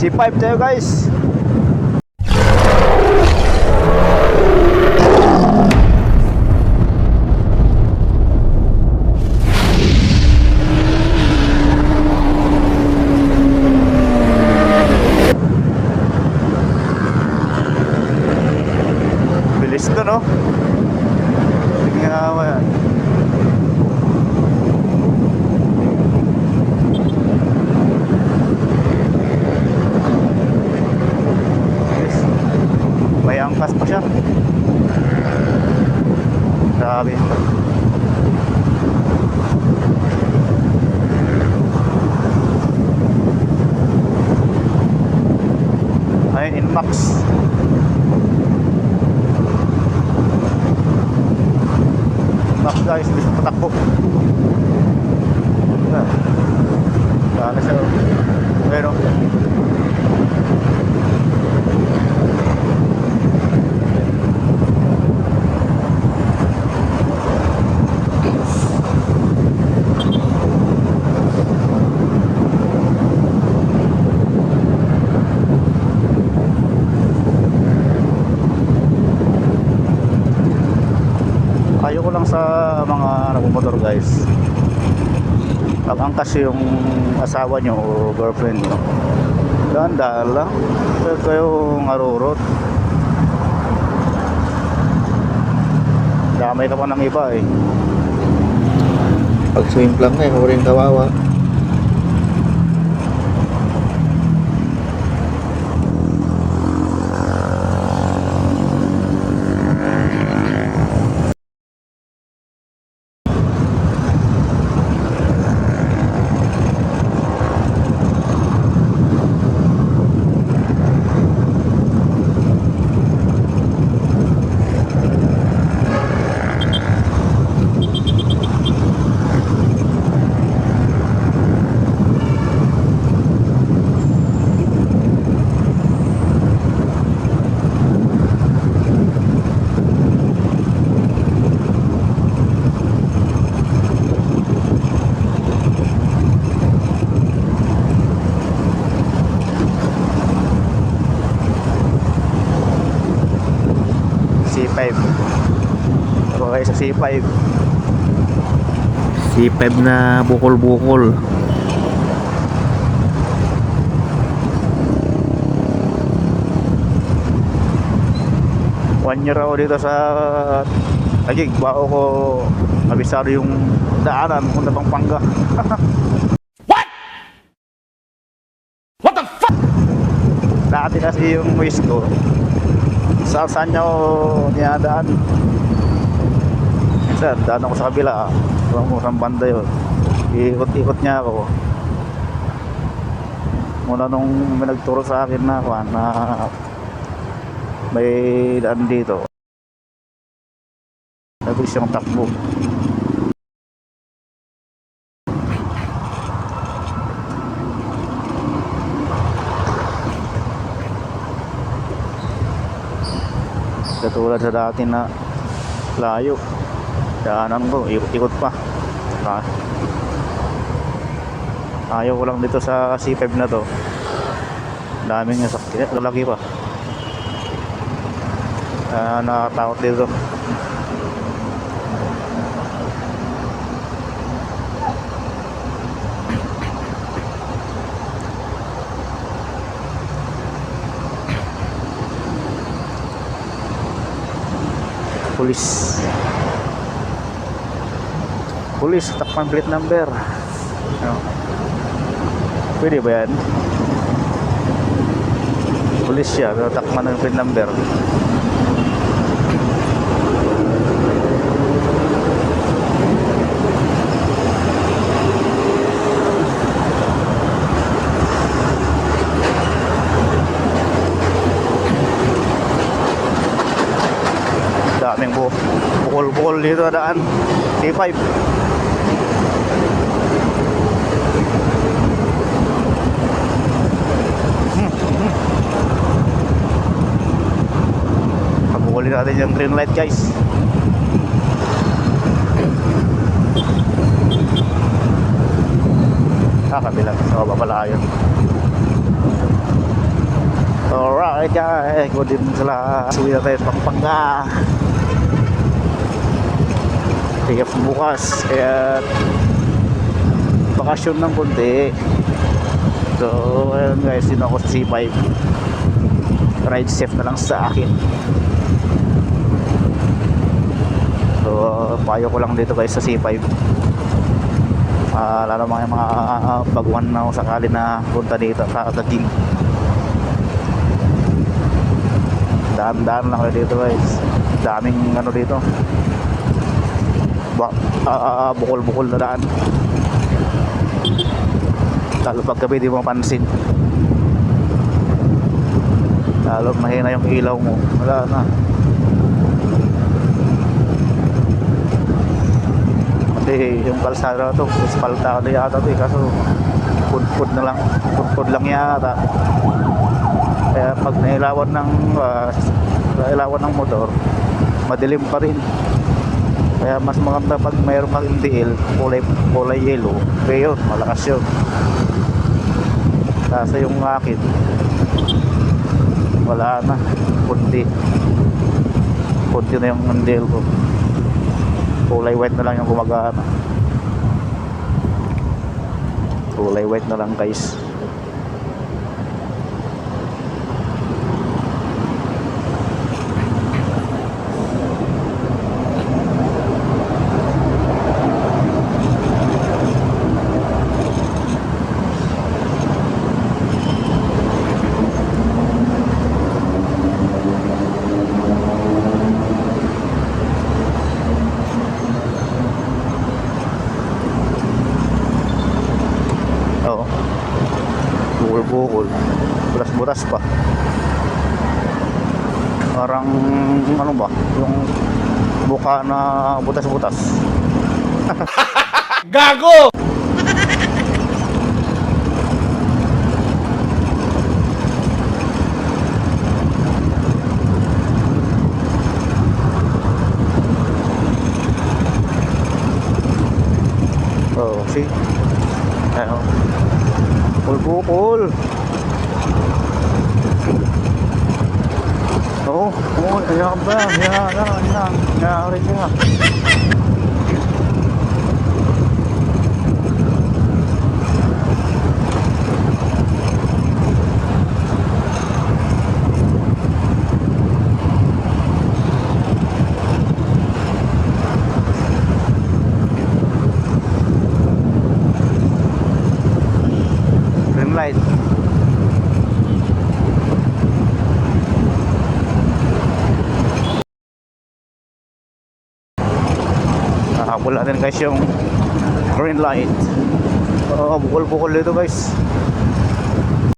C5 tayo guys. Bilis to, no? Tingnan ako yan. May angkas pa siya. Grabe. Ayun, Inmax. Inmax guys, bisa patakbo. Sana siya. Pero ayoko lang sa mga nagmumotor guys, pag angkas yung asawa nyo o girlfriend nyo, dahan-dahan lang, huwag kayong arurot. Damay ka pa ng iba eh. Pag swim lang na, huring kawawa. C5. Okay sa C5. C5 na bukol-bukol. One year ako dito sa Taguig, bago ko kabisado yung daanan kung na Pampanga. What the fuck? Dati kasi yung waist ko, saan niya ako dinadaan. Minsan, daan ako sa kabila, murang banda yun. Ikot-ikot niya ako. Mula nung may nagturo sa akin na may daan dito, nagbilis yung takbo. Katulad sa dati na layo, daanan ko, ikot pa. Ayaw ko lang dito sa C5 na to, daming sakit, lalaki pa. Nakatakot dito. Pulis, takpan plate number. Ano? Pwede ba yan? Pulis siya, pero takpan ng plate number. Daming bukol-bukol dito daan. C5. Pagbukulin natin yung green light guys. Kabila. So, babala yun. alright guys, good evening sila. Suwi na tayo sa Pampanga. Day off bukas, kaya bakasyon ng konti. So ayun guys, sino ako sa C5. Ride safe na lang sa akin. So payo ko lang dito guys sa C5. Lalo mga baguhan na ako sakali na punta dito sa gig. Daan-daan lang kayo dito guys. Daming ano dito, bukol-bukol na daan. Lalo pag gabi di mo mapansin, lalo mahina yung ilaw mo, wala na. Kasi yung kalsada na to, espalta na yata to kaso pud-pud na lang, pud-pud lang yata. Kaya pag nailawan ng motor, madilim pa rin. Kaya mas maganda pag mayroong kang LDL kulay yellow, kaya yun, malakas yun. Kasi yung akin wala na, kunti na yung LDL ko, kulay white na lang yung gumagana. Kulay white na lang guys. Oo, bukol-bukol, butas-butas pa. Parang ano ba, yung mukha na butas-butas. Gago! Oh, see? Ano? Bukol-bukol. Oo, ayan ba? Ayan rin ka. Green light. Wala din guys yung green light. Bukol-bukol dito guys.